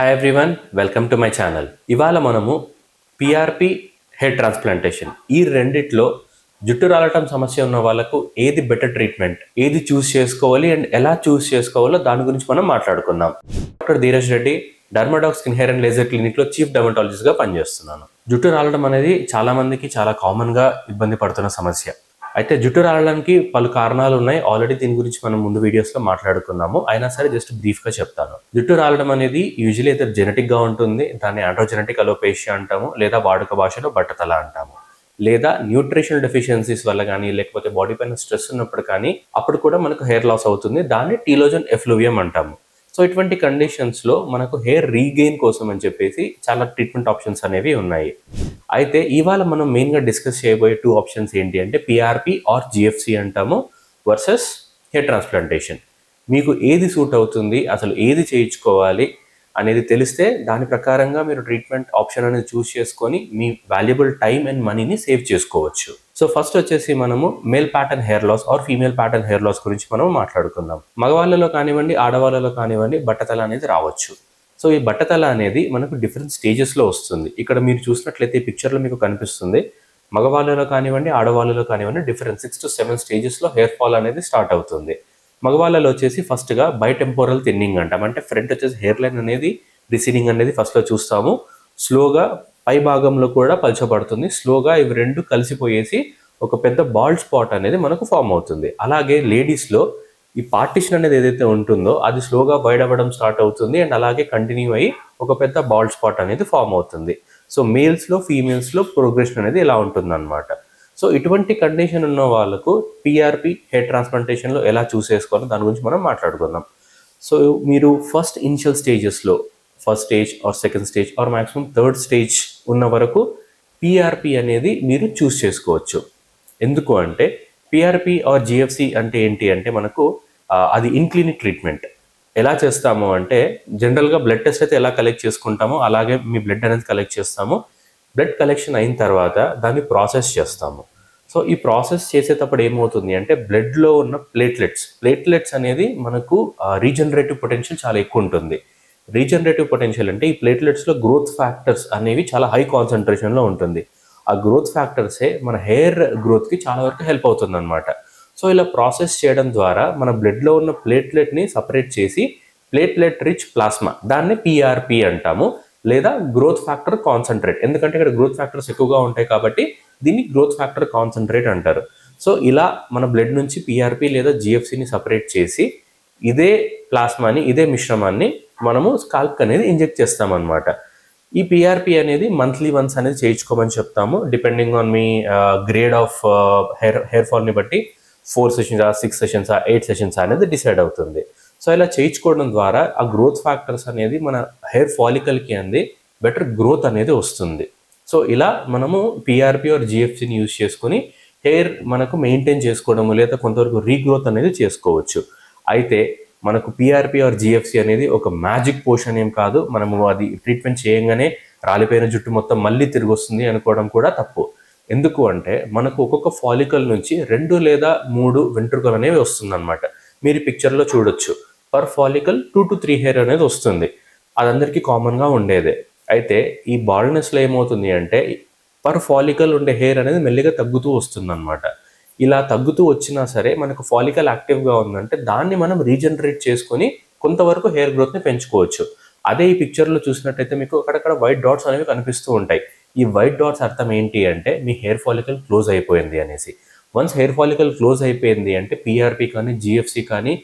Hi everyone, welcome to my channel. ఇవాళ మనము PRP hair transplantation ఈ రెండిట్లో జుట్టు రాలటం సమస్య ఉన్న వాళ్ళకు ఏది బెటర్ ట్రీట్మెంట్, ఏది చూస్ చేసుకోవాలి అండ్ ఎలా చూస్ చేసుకోవాలో దాని గురించి మనం మాట్లాడుకుందాం. Doctor Dheeraj Reddy, Dermadoc skin hair and laser క్లినిక్లో చీఫ్ డర్మటాలజిస్ట్గా పనిచేస్తున్నాను. జుట్టు రాలడం అనేది చాలా మందికి చాలా కామన్గా ఇబ్బంది పడుతున్న సమస్య. అయితే జుట్టు రాలడానికి పలు కారణాలు ఉన్నాయి. ఆల్రెడీ దీని గురించి మనం ముందు వీడియోస్లో మాట్లాడుకున్నాము. అయినా సరే జస్ట్ బ్రీఫ్గా చెప్తాను. జుట్టు రాలడం అనేది యూజువల్లీ అయితే జెనెటిక్గా ఉంటుంది. దాన్ని ఆండ్రోజెనెటిక్ అలోపేషియా అంటాము, లేదా వాడుక భాషలో బట్టతల అంటాము. లేదా న్యూట్రిషనల్ డెఫిషియన్సీస్ వల్ల కానీ, లేకపోతే బాడీ పైన స్ట్రెస్ ఉన్నప్పుడు కానీ అప్పుడు కూడా మనకు హెయిర్ లాస్ అవుతుంది. దాన్ని టీలోజన్ ఎఫ్లూవియం అంటాము. సో ఇటువంటి కండిషన్స్లో మనకు హెయిర్ రీగెయిన్ కోసం అని చెప్పేసి చాలా ట్రీట్మెంట్ ఆప్షన్స్ అనేవి ఉన్నాయి. అయితే ఇవాళ మనం మెయిన్గా డిస్కస్ చేయబోయే 2 ఆప్షన్స్ ఏంటి అంటే పిఆర్పి ఆర్ జిఎఫ్సి అంటాము వర్సెస్ హెయిర్ ట్రాన్స్ప్లాంటేషన్. మీకు ఏది సూట్ అవుతుంది, అసలు ఏది చేయించుకోవాలి అనేది తెలిస్తే దాని ప్రకారంగా మీరు ట్రీట్మెంట్ ఆప్షన్ అనేది చూస్ చేసుకొని మీ వాల్యుబుల్ టైం అండ్ మనీని సేవ్ చేసుకోవచ్చు. సో ఫస్ట్ వచ్చేసి మనము male pattern hair loss or female pattern hair loss గురించి మనం మాట్లాడుకుందాం. మగవాళ్ళలో కానివ్వండి, ఆడవాళ్ళలో కానివ్వండి బట్టతల అనేది రావచ్చు. సో ఈ బట్టతల అనేది మనకు డిఫరెంట్ స్టేజెస్లో వస్తుంది. ఇక్కడ మీరు చూసినట్లయితే ఈ పిక్చర్లో మీకు కనిపిస్తుంది. మగవాళ్ళలో కానివ్వండి, ఆడవాళ్ళలో కానివ్వండి డిఫరెంట్ 6 to 7 స్టేజెస్లో హెయిర్ ఫాల్ అనేది స్టార్ట్ అవుతుంది. మగవాళ్ళలో వచ్చేసి ఫస్ట్గా బైటెంపోరల్ థిన్నింగ్ అంటాం. అంటే ఫ్రంట్ వచ్చేసి హెయిర్ లైన్ అనేది రిసీడింగ్ అనేది ఫస్ట్లో చూస్తాము. స్లోగా పై భాగంలో కూడా పలచబడుతుంది. స్లోగా ఇవి రెండు కలిసిపోయేసి ఒక పెద్ద బాల్డ్ స్పాట్ అనేది మనకు ఫామ్ అవుతుంది. అలాగే లేడీస్లో ఈ పార్టిషన్ అనేది ఏదైతే ఉంటుందో అది స్లోగా వైడ్ అవ్వడం స్టార్ట్ అవుతుంది అండ్ అలాగే కంటిన్యూ అయ్యి ఒక పెద్ద బాల్డ్ స్పాట్ అనేది ఫామ్ అవుతుంది. సో మేల్స్లో, ఫీమేల్స్లో ప్రోగ్రెషన్ అనేది ఇలా ఉంటుంది అనమాట. సో ఇటువంటి కండిషన్ ఉన్న వాళ్ళకు పిఆర్పి హెయిర్ ట్రాన్స్ప్లాంటేషన్లో ఎలా చూస్ చేసుకోవాలో దాని గురించి మనం మాట్లాడుకుందాం. సో మీరు ఫస్ట్ ఇనిషియల్ స్టేజెస్లో first stage or second stage or maximum third stage ఉన్న వరకు పిఆర్పి అనేది మీరు చూస్ చేసుకోవచ్చు. ఎందుకు అంటే పిఆర్పి ఆర్ జిఎఫ్సి అంటే ఏంటి అంటే మనకు అది ఇన్క్లినిక్ ట్రీట్మెంట్. ఎలా చేస్తాము అంటే జనరల్గా బ్లడ్ టెస్ట్ అయితే ఎలా కలెక్ట్ చేసుకుంటామో అలాగే మీ బ్లడ్ అనేది కలెక్ట్ చేస్తాము. బ్లడ్ కలెక్షన్ అయిన తర్వాత దాన్ని ప్రాసెస్ చేస్తాము. సో ఈ ప్రాసెస్ చేసేటప్పుడు ఏమవుతుంది అంటే బ్లడ్లో ఉన్న ప్లేట్లెట్స్ అనేది మనకు రీజనరేటివ్ పొటెన్షియల్ చాలా ఎక్కువ ఉంటుంది. రీజనరేటివ్ పొటెన్షియల్ అంటే ఈ ప్లేట్లెట్స్లో గ్రోత్ ఫ్యాక్టర్స్ అనేవి చాలా హై కాన్సన్ట్రేషన్లో ఉంటుంది. ఆ గ్రోత్ ఫ్యాక్టర్సే మన హెయిర్ గ్రోత్కి చాలా వరకు హెల్ప్ అవుతుంది అనమాట. సో ఇలా ప్రాసెస్ చేయడం ద్వారా మన బ్లడ్లో ఉన్న ప్లేట్లెట్ని సపరేట్ చేసి ప్లేట్లెట్ రిచ్ ప్లాస్మా, దాన్ని పిఆర్పి అంటాము, లేదా గ్రోత్ ఫ్యాక్టర్ కాన్సన్ట్రేట్. ఎందుకంటే ఇక్కడ గ్రోత్ ఫ్యాక్టర్స్ ఎక్కువగా ఉంటాయి కాబట్టి దీన్ని గ్రోత్ ఫ్యాక్టర్ కాన్సన్ట్రేట్ అంటారు. సో ఇలా మన బ్లడ్ నుంచి పిఆర్పి లేదా జిఎఫ్సిని సపరేట్ చేసి ఇదే ప్లాస్మాని, ఇదే మిశ్రమాన్ని మనము స్కాల్ప్ అనేది ఇంజెక్ట్ చేస్తామన్నమాట. ఈ పిఆర్పి అనేది మంత్లీ వన్స్ అనేది చేయించుకోమని చెప్తాము. డిపెండింగ్ ఆన్ మీ గ్రేడ్ ఆఫ్ హెయిర్ ఫాల్ని బట్టి 4 సెషన్స్, 6 సెషన్స్, 8 సెషన్స్ అనేది డిసైడ్ అవుతుంది. సో ఇలా చేయించుకోవడం ద్వారా ఆ గ్రోత్ ఫ్యాక్టర్స్ అనేది మన హెయిర్ ఫాలికల్కి అంది బెటర్ గ్రోత్ అనేది వస్తుంది. సో ఇలా మనము పిఆర్పి ఆర్ జిఎఫ్సిని యూజ్ చేసుకొని హెయిర్ మనకు మెయింటైన్ చేసుకోవడము లేదా కొంతవరకు రీగ్రోత్ అనేది చేసుకోవచ్చు. అయితే మనకు పిఆర్పి ఆర్ జిఎఫ్సి అనేది ఒక మ్యాజిక్ పోషన్ ఏం కాదు. మనము అది ట్రీట్మెంట్ చేయంగానే రాలిపోయిన జుట్టు మొత్తం మళ్ళీ తిరిగి వస్తుంది అనుకోవడం కూడా తప్పు. ఎందుకు అంటే మనకు ఒక్కొక్క ఫాలికల్ నుంచి 2 లేదా 3 వెంట్రుకలు అనేవి వస్తుంది అనమాట. మీరు పిక్చర్లో చూడొచ్చు. పర్ ఫాలికల్ 2 to 3 హెయిర్ అనేది వస్తుంది. అదందరికీ కామన్గా ఉండేదే. అయితే ఈ బాల్డ్నెస్లో ఏమవుతుంది అంటే పర్ ఫాలికల్ ఉండే హెయిర్ అనేది మెల్లిగా తగ్గుతూ వస్తుంది అనమాట. ఇలా తగ్గుతూ వచ్చినా సరే మనకు ఫాలికల్ యాక్టివ్గా ఉందంటే దాన్ని మనం రీజనరేట్ చేసుకొని కొంతవరకు హెయిర్ గ్రోత్ని పెంచుకోవచ్చు. అదే ఈ పిక్చర్లో చూసినట్టయితే మీకు అక్కడక్కడ వైట్ డాట్స్ అనేవి కనిపిస్తూ ఉంటాయి. ఈ వైట్ డాట్స్ అర్థం ఏంటి అంటే మీ హెయిర్ ఫాలికల్ క్లోజ్ అయిపోయింది అనేసి. వన్స్ హెయిర్ ఫాలికల్ క్లోజ్ అయిపోయింది అంటే పిఆర్పి కానీ, జిఎఫ్సి కానీ,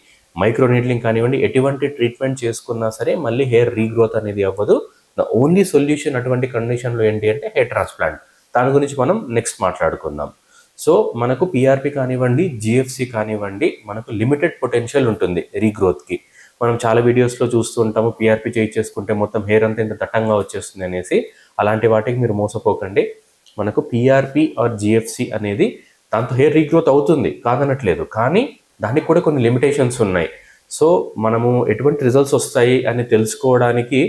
మైక్రోనీడ్లింగ్ కానివ్వండి, ఎటువంటి ట్రీట్మెంట్ చేసుకున్నా సరే మళ్ళీ హెయిర్ రీగ్రోత్ అనేది అవ్వదు. ద ఓన్లీ సొల్యూషన్ అటువంటి కండిషన్లో ఏంటి అంటే హెయిర్ ట్రాన్స్ప్లాంట్. దాని గురించి మనం నెక్స్ట్ మాట్లాడుకుందాం. సో మనకు పిఆర్పి కానివ్వండి, జిఎఫ్సి కానివ్వండి మనకు లిమిటెడ్ పొటెన్షియల్ ఉంటుంది రీగ్రోత్కి. మనం చాలా వీడియోస్లో చూస్తూ ఉంటాము పిఆర్పి చేసుకుంటే మొత్తం హెయిర్ అంతా ఇంత దట్టంగా వచ్చేస్తుంది అనేసి. అలాంటి వాటికి మీరు మోసపోకండి. మనకు పిఆర్పి ఆర్ జిఎఫ్సి అనేది దాంతో హెయిర్ రీగ్రోత్ అవుతుంది కాదనట్లేదు, కానీ దానికి కూడా కొన్ని లిమిటేషన్స్ ఉన్నాయి. సో మనము ఎటువంటి రిజల్ట్స్ వస్తాయి అని తెలుసుకోవడానికి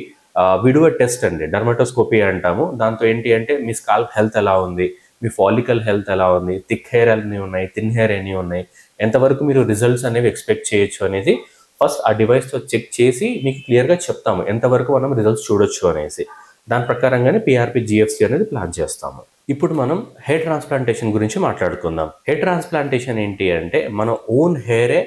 విడువ టెస్ట్ అండి, డర్మటోస్కోపీ అంటాము. దాంతో ఏంటి అంటే మీ స్కాల్ప్ హెల్త్ ఎలా ఉంది, మీ ఫాలికల్ హెల్త్ ఎలా ఉంది, థిక్ హెయిర్ ఎన్ని ఉన్నాయి, థిన్ హెయిర్ ఎన్ని ఉన్నాయి, ఎంతవరకు మీరు రిజల్ట్స్ అనేవి ఎక్స్పెక్ట్ చేయొచ్చు అనేది ఫస్ట్ ఆ డివైస్తో చెక్ చేసి మీకు క్లియర్గా చెప్తాము ఎంతవరకు మనం రిజల్ట్స్ చూడొచ్చు అనేసి. దాని ప్రకారంగానే పిఆర్పి జిఎఫ్సి అనేది ప్లాన్ చేస్తాము. ఇప్పుడు మనం హెయిర్ ట్రాన్స్ప్లాంటేషన్ గురించి మాట్లాడుకుందాం. హెయిర్ ట్రాన్స్ప్లాంటేషన్ ఏంటి అంటే మన ఓన్ హెయిరే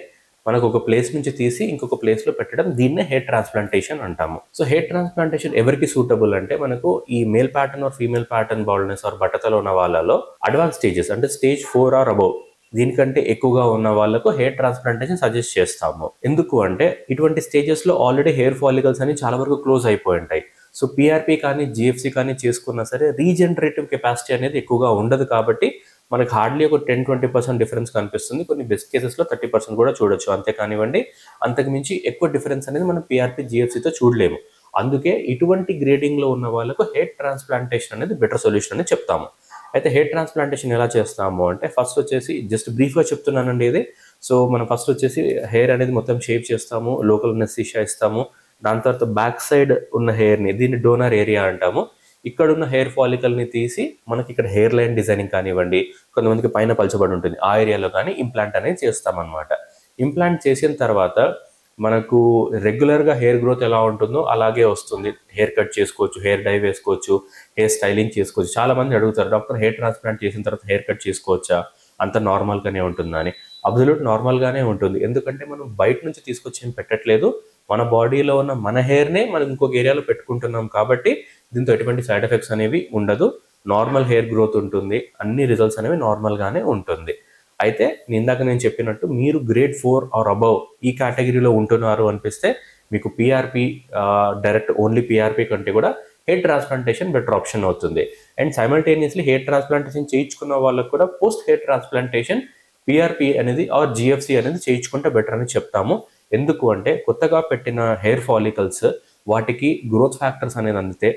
మనకు ఒక ప్లేస్ నుంచి తీసి ఇంకొక ప్లేస్లో పెట్టడం, దీన్నే హెయిర్ ట్రాన్స్ప్లాంటేషన్ అంటాము. సో హెయిర్ ట్రాన్స్ప్లాంటేషన్ ఎవరికి సూటబుల్ అంటే మనకు ఈ male pattern or female pattern baldness or బట్టతలో ఉన్న వాళ్ళలో అడ్వాన్స్ స్టేజెస్ అంటే స్టేజ్ 4 ఆర్ అబౌవ్ దీనికంటే ఎక్కువగా ఉన్న వాళ్ళకు హెయిర్ ట్రాన్స్ప్లాంటేషన్ సజెస్ట్ చేస్తాము. ఎందుకు అంటే ఇటువంటి స్టేజెస్లో ఆల్రెడీ హెయిర్ ఫాలికల్స్ అని చాలా వరకు క్లోజ్ అయిపోయి ఉంటాయి. సో పిఆర్పి కానీ జిఎఫ్సి కానీ చేసుకున్నా సరే రీజనరేటివ్ కెపాసిటీ అనేది ఎక్కువగా ఉండదు కాబట్టి మనకు హార్డ్లీ ఒక 10-20% డిఫరెన్స్ కనిపిస్తుంది. కొన్ని బెస్ట్ కేసెస్లో 30% కూడా చూడొచ్చు. అంతే కానివ్వండి, అంతకుమించి ఎక్కువ డిఫరెన్స్ అనేది మనం పిఆర్పి జిఎఫ్సితో చూడలేము. అందుకే ఇటువంటి గ్రేడింగ్లో ఉన్న వాళ్ళకు హెయిర్ ట్రాన్స్ప్లాంటేషన్ అనేది బెటర్ సొల్యూషన్ అని చెప్తాము. అయితే హెయిర్ ట్రాన్స్ప్లాంటేషన్ ఎలా చేస్తాము అంటే ఫస్ట్ వచ్చేసి జస్ట్ బ్రీఫ్గా చెప్తున్నానండి ఇది. సో మనం ఫస్ట్ వచ్చేసి హెయిర్ అనేది మొత్తం షేప్ చేస్తాము, లోకల్ నెస్సిషా ఇస్తాము. దాని తర్వాత బ్యాక్ సైడ్ ఉన్న హెయిర్ని, దీన్ని డోనర్ ఏరియా అంటాము, ఇక్కడ ఉన్న హెయిర్ ఫాలికల్ని తీసి మనకి ఇక్కడ హెయిర్ లైన్ డిజైనింగ్ కానివ్వండి, కొంతమందికి పైన పలచబడి ఉంటుంది ఆ ఏరియాలో కానీ ఇంప్లాంట్ అనేది చేస్తామన్నమాట. ఇంప్లాంట్ చేసిన తర్వాత మనకు రెగ్యులర్గా హెయిర్ గ్రోత్ ఎలా ఉంటుందో అలాగే వస్తుంది. హెయిర్ కట్ చేసుకోవచ్చు, హెయిర్ డై వేసుకోవచ్చు, హెయిర్ స్టైలింగ్ చేసుకోవచ్చు. చాలామంది అడుగుతారు, డాక్టర్ హెయిర్ ట్రాన్స్ప్లాంట్ చేసిన తర్వాత హెయిర్ కట్ చేసుకోవచ్చా, అంత నార్మల్గానే ఉంటుందా అని. అబ్సల్యూట్ నార్మల్గానే ఉంటుంది. ఎందుకంటే మనం బయట నుంచి తీసుకొచ్చి ఏం పెట్టట్లేదు, మన బాడీలో ఉన్న మన హెయిర్నే మనం ఇంకొక ఏరియాలో పెట్టుకుంటున్నాం కాబట్టి దీంతో ఎటువంటి సైడ్ ఎఫెక్ట్స్ అనేవి ఉండదు. నార్మల్ హెయిర్ గ్రోత్ ఉంటుంది, అన్ని రిజల్ట్స్ అనేవి నార్మల్గానే ఉంటుంది. అయితే ఇందాక నేను చెప్పినట్టు మీరు గ్రేడ్ 4 ఆర్ అబౌవ్ ఈ కేటగిరీలో ఉంటున్నారు అనిపిస్తే మీకు పిఆర్పి డైరెక్ట్ ఓన్లీ పిఆర్పి కంటే కూడా హెయిర్ ట్రాన్స్ప్లాంటేషన్ బెటర్ ఆప్షన్ అవుతుంది. అండ్ సైమల్టేనియస్లీ హెయిర్ ట్రాన్స్ప్లాంటేషన్ చేయించుకున్న వాళ్ళకు కూడా పోస్ట్ హెయిర్ ట్రాన్స్ప్లాంటేషన్ పిఆర్పి అనేది ఆర్ జిఎఫ్సి అనేది చేయించుకుంటే బెటర్ అని చెప్తాము. ఎందుకు అంటే కొత్తగా పెట్టిన హెయిర్ ఫాలికల్స్ వాటికి గ్రోత్ ఫ్యాక్టర్స్ అనేది అందితే,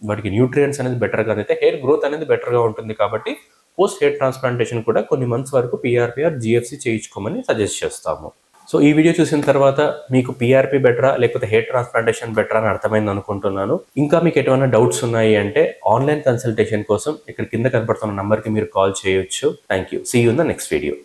వాటికి న్యూట్రియంట్స్ అనేది బెటర్గా అందితే హెయిర్ గ్రోత్ అనేది బెటర్గా ఉంటుంది. కాబట్టి పోస్ట్ హెయిర్ ట్రాన్స్ప్లాంటేషన్ కూడా కొన్ని మంత్స్ వరకు పిఆర్పి ఆర్ జిఎఫ్సి చేయించుకోమని సజెస్ట్ చేస్తాము. సో ఈ వీడియో చూసిన తర్వాత మీకు పిఆర్పి బెటరా లేకపోతే హెయిర్ ట్రాన్స్ప్లాంటేషన్ బెటరా అని అర్థమైంది అనుకుంటున్నాను. ఇంకా మీకు ఎటువంటి డౌట్స్ ఉన్నాయి అంటే ఆన్లైన్ కన్సల్టేషన్ కోసం ఇక్కడ కింద కనపడుతున్న నంబర్కి మీరు కాల్ చేయొచ్చు. Thank you. See you in the next video.